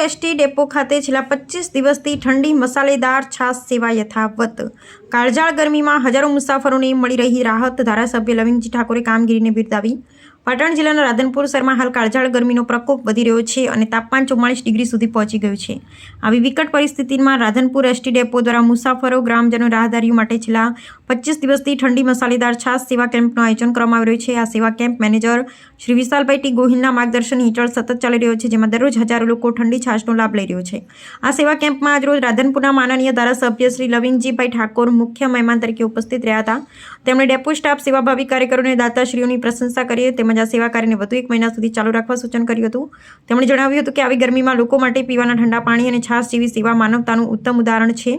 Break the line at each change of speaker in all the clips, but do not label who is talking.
ST depot ખાતે છેલ્લા 25 દિવસથી ઠંડી મસાલેદાર છાશ સેવા યથાવત। કાળઝાળ ગરમીમાં હજારો મુસાફરોને મળી રહી રાહત। ધારાસભ્ય લવિંગજી ઠાકોરે કામગીરીને બિરદાવી। પાટણ જિલ્લાના રાધનપુર શહેરમાં હાલ કાળઝાળ ગરમીનો પ્રકોપ વધી રહ્યો છે અને તાપમાન 44 ડિગ્રી સુધી પહોંચી ગયું છે। આવી વિકટ પરિસ્થિતિમાં રાધનપુર એસટી ડેપો દ્વારા મુસાફરો, ગ્રામજનો, રાહદારીઓ માટે છેલ્લા 25 દિવસથી ઠંડી મસાલેદાર છાશ સેવા કેમ્પનું આયોજન કરવામાં આવી રહ્યું છે। આ સેવા કેમ્પ મેનેજર શ્રી વિશાલભાઈ ટી ગોહિલના માર્ગદર્શન હેઠળ સતત ચાલી રહ્યો છે, જેમાં દરરોજ હજારો લોકો ઠંડી છાશનો લાભ લઈ રહ્યો છે। આ સેવા કેમ્પમાં આજરોજ રાધનપુરના માનનીય ધારાસભ્ય શ્રી લવિંગજીભાઈ ઠાકોર મુખ્ય મહેમાન તરીકે ઉપસ્થિત રહ્યા હતા। તેમણે ડેપો સ્ટાફ, સેવાભાવી કાર્યકરો અને દાતાશ્રીઓની પ્રશંસા કરી તેમજ આ સેવા કાર્યને વધુ 1 મહિના સુધી ચાલુ રાખવા સૂચન કર્યું હતું। તેમણે જણાવ્યું હતું કે આવી ગરમીમાં લોકો માટે પીવાના ઠંડા પાણી અને છાશ જેવી સેવા માનવતાનું ઉત્તમ ઉદાહરણ છે।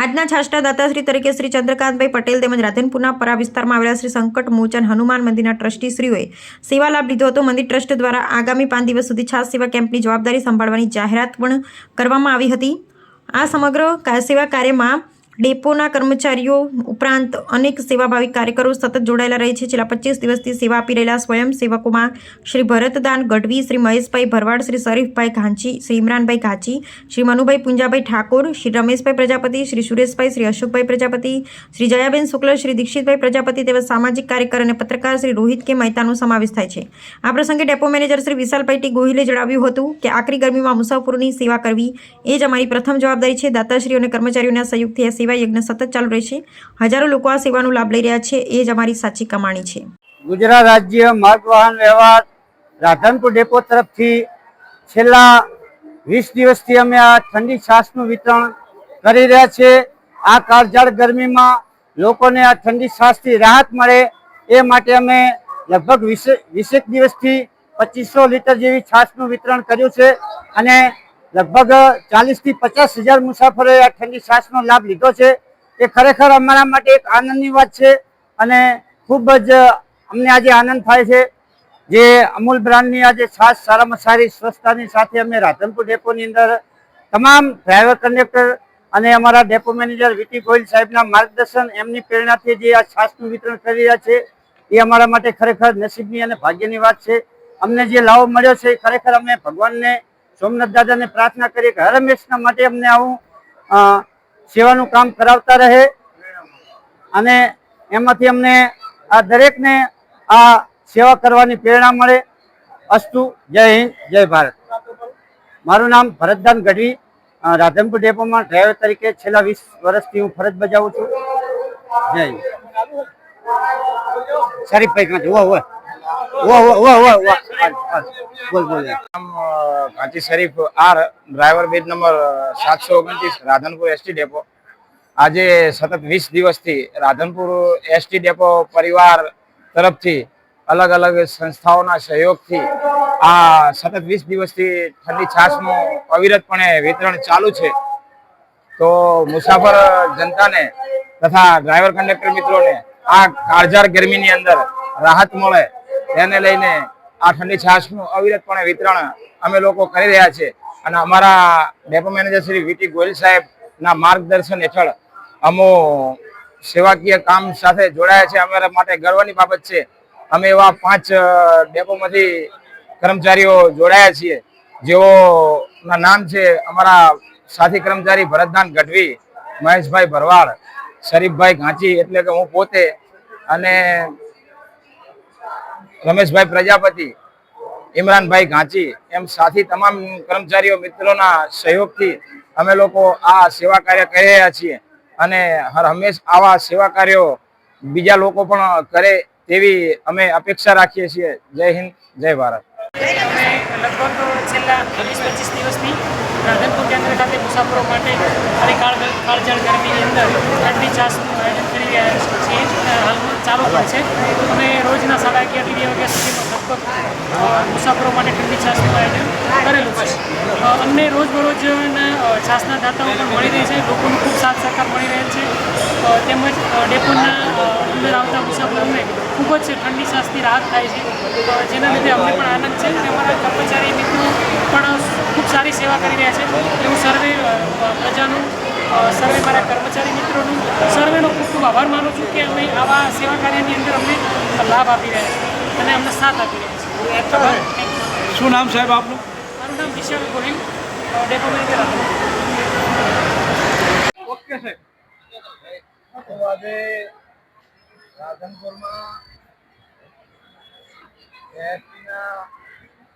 આજના છાશના દાતાશ્રી તરીકે શ્રી ચંદ્રકાંતભાઈ પટેલ તેમજ રાધનપુરના પરા વિસ્તારમાં આવેલા શ્રી સંકટ મોચન હનુમાન મંદિરના ટ્રસ્ટીશ્રીઓએ સેવા લાભ લીધો હતો। મંદિર ટ્રસ્ટ દ્વારા આગામી 5 દિવસ સુધી છાશ સેવા કેમ્પની જવાબદારી સંભાળવાની જાહેરાત પણ કરવામાં આવી હતી। આ સમગ્ર સેવા કાર્યમાં ડેપોના કર્મચારીઓ ઉપરાંત અનેક સેવાભાવી કાર્યકરો સતત જોડાયેલા રહે છે। છેલ્લા 25 દિવસથી સેવા આપી રહેલા સ્વયંસેવકોમાં શ્રી ભરતદાન ગઢવી, શ્રી મહેશભાઈ ભરવાડ, શ્રી શરીફભાઈ ઘાંચી, શ્રી ઇમરાનભાઈ ઘાંચી, શ્રી મનુભાઈ પુંજાભાઈ ઠાકોર, શ્રી રમેશભાઈ પ્રજાપતિ, શ્રી સુરેશભાઈ, શ્રી અશોકભાઈ પ્રજાપતિ, શ્રી જયાબેન શુક્લ, શ્રી દીક્ષિતભાઈ પ્રજાપતિ તેમજ સામાજિક કાર્યકર અને પત્રકાર શ્રી રોહિત કે મહેતાનો સમાવેશ થાય છે। આ પ્રસંગે ડેપો મેનેજર શ્રી વિશાલભાઈ ટી ગોહિલે જણાવ્યું હતું કે આકરી ગરમીમાં મુસાફરોની સેવા કરવી એ જ અમારી પ્રથમ જવાબદારી છે। દાતાશ્રીઓ અને કર્મચારીઓના સહયોગથી સેવા યજ્ઞ સતત ચાલુ રહેશે। હજારો લોકો આ સેવાનો લાભ લઈ રહ્યા છે, એ જ અમારી સાચી કમાણી છે।
ગુજરાત રાજ્ય માર્ગ વાહન વ્યવહાર રાધનપુર ડેપો તરફથી છેલ્લા 20 દિવસથી અમે આ ઠંડી છાશનું વિતરણ કરી રહ્યા છે। આ કાળઝાળ ગરમીમાં લોકોને આ ઠંડી છાશથી રાહત મળે એ માટે અમે લગભગ 20 દિવસથી 2500 લીટર જેવી છાશનું વિતરણ કર્યું છે અને લગભગ 40 થી 50 હજાર મુસાફરોએ આ ઠંડી છાશનો લાભ લીધો છે। એ ખરેખર અમારા માટે એક આનંદની વાત છે અને ખૂબ જ અમને આજે આનંદ થાય છે। જે અમૂલ બ્રાન્ડની આજે છાશ સારામાં સારી સ્વચ્છતાની સાથે અમે રાધનપુર ડેપોની અંદર તમામ ડ્રાઈવર, કંડક્ટર અને અમારા ડેપો મેનેજર વીટી ગોહિલ સાહેબના માર્ગદર્શન, એમની પ્રેરણાથી જે આ છાશનું વિતરણ કરી રહ્યા છે એ અમારા માટે ખરેખર નસીબની અને ભાગ્યની વાત છે। અમને જે લાભ મળ્યો છે એ ખરેખર અમે ભગવાનને, સોમનાથ દાદાને પ્રાર્થના કરીએ કે હર હંમેશના માટે અમને આવું સેવાનું કામ કરાવતા રહે અને એમાંથી અમને આ દરેકને આ સેવા કરવાની પ્રેરણા મળે। અસ્તુ। જય હિન્દ, જય ભારત। મારું નામ ભરતદાન ગઢવી, રાધનપુર ડેપોમાં ડ્રાઈવર તરીકે છેલ્લા 20 વર્ષથી હું ફરજ બજાવું છું। જય હિન્દ। શરીફભાઈ કાંચી બોલ
घाटी Sharif R driver badge number 729 Radhanpur ST depot. आज सतत 20 दिवस थी राधनपुर एसटी डेपो परिवार तरफ थी अलग अलग संस्थाओं सहयोग थी आ सतत 20 दिवस थी ठंडी छाश नु अविरतपणे वितरण चालू है। तो मुसाफर जनता ने तथा ड्राइवर कंडक्टर मित्रों ने आ काळझाळ गर्मी नी अंदर राहत मळे તેને લઈને આ ઠંડી છાશનું અવિરતપણે વિતરણ અમે લોકો કરી રહ્યા છે અને અમારા ડેપો મેનેજર શ્રી વીટી ગોહિલ સાહેબના માર્ગદર્શન હેઠળ અમો સેવાકીય કામ સાથે જોડાયા છે। અમારા માટે ગર્વની બાબત છે। અમે એવા 5 ડેપોમાંથી કર્મચારીઓ જોડાયા છીએ જેઓના નામ છે અમારા સાથી કર્મચારી ભરતદાન ગઢવી, મહેશભાઈ ભરવાડ, શરીફભાઈ ઘાંચી એટલે કે હું પોતે અને રમેશભાઈ પ્રજાપતિ, ઇમરાનભાઈ ઘાંચી એમ સાથી તમામ કર્મચારીઓ મિત્રોના સહયોગથી અમે લોકો આ સેવા કાર્ય કરી રહ્યા છીએ અને હર હંમેશ આવા સેવા કાર્યો બીજા લોકો પણ કરે તેવી અમે અપેક્ષા રાખીએ છીએ। જય હિન્દ, જય ભારત।
અમે લગભગ છેલ્લા 20-25 દિવસથી રાધનપુર કેન્દ્ર ખાતે મુસાફરો માટે અને કાળઝાળ ગરમીની અંદર ઠંડી છાશનું આયોજન કરી રહ્યા છીએ। હાલમાં ચાલુ પણ છે। અમે રોજના 11:30 થી 2 વાગ્યા સુધીમાં લગભગ મુસાફરો માટે ઠંડી છાશનું આયોજન કરેલું છે। અમને રોજબરોજ છાશના દાતાઓ પણ મળી રહી છે, લોકોનો ખૂબ સાથ સહકાર મળી રહેલ છે તેમજ ડેપોના અંદર આવતા મુસાફરોને ખૂબ જ ઠંડી છાશથી રાહત થાય છે, જેના લીધે અમને પણ આનંદ છે અને અમારા કર્મચારી મિત્રો પણ ખૂબ સારી સેવા કરી રહ્યા છે। હું સર્વે પ્રજાનું, સર્વે મારા કર્મચારી મિત્રોનું, સર્વેનો ખૂબ ખૂબ આભાર માનું છું કે અમે આવા સેવા કાર્યની અંદર અમને લાભ આપી રહ્યા છીએ અને અમને સાથ આપી રહ્યા છીએ।
શું નામ સાહેબ આપનું?
મારું મારું નામ Vishal Gohil, depot manager Radhanpur.
Okay છે. તો આજે રાધનપુરમાં એસટીના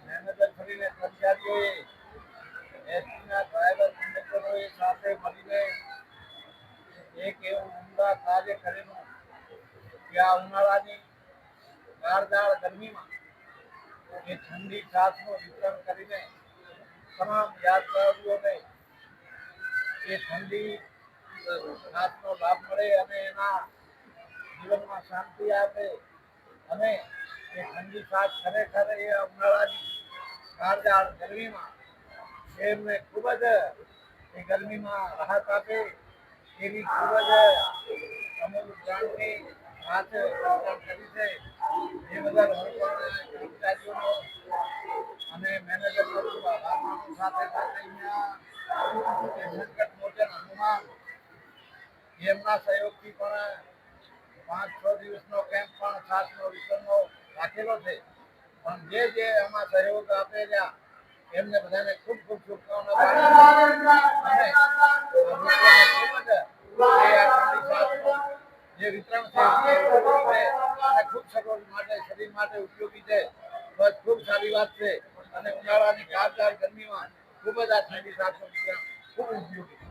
મેનેજર કરીને કર્મચારીઓએ એસટીના ડ્રાઈવર કંડક્ટરોએ સાથે મળીને એક એવું ઉમદા કાર્ય કરેલું કે આ ઉનાળાની ગાળદાળ ગરમીમાં એ ઠંડી છાશનું વિતરણ કરીને તમામ યાત્રાળુઓને એ ઠંડી છાશનો લાભ મળે અને એના જીવનમાં શાંતિ આપે અને એ ઠંડી છાશ ખરેખર એ ઉનાળાની ગાળદાળ ગરમીમાં એમને ખૂબ જ એ ગરમીમાં રાહત આપે એવી ખૂબ જ અમૂલ બ્રાન્ડની વાત કરી છે. એ બદલ હું પણ કર્મચારીઓનો અને મેનેજરનો ખૂબ આભાર માનું. સાથે સાથે અહીંયા સંકટ મોચન હનુમાન એમના સહયોગથી પણ 5-6 દિવસનો કેમ્પ પણ છાસનો વિતરણનો રાખેલો છે. પણ જે આમાં સહયોગ આપે રહ્યા એમને બધાને ખૂબ ખૂબ શુભકામનાઓ અને જે વિતરણ છે અને ખૂબ સગવડ માટે શરીર માટે ઉપયોગી છે. બસ ખૂબ સારી વાત છે અને ઉનાળાની ગાળદાળ ગરમીમાં ખૂબ જ આ ઠંડી છાસનું વિતરણ ખૂબ ઉપયોગી છે.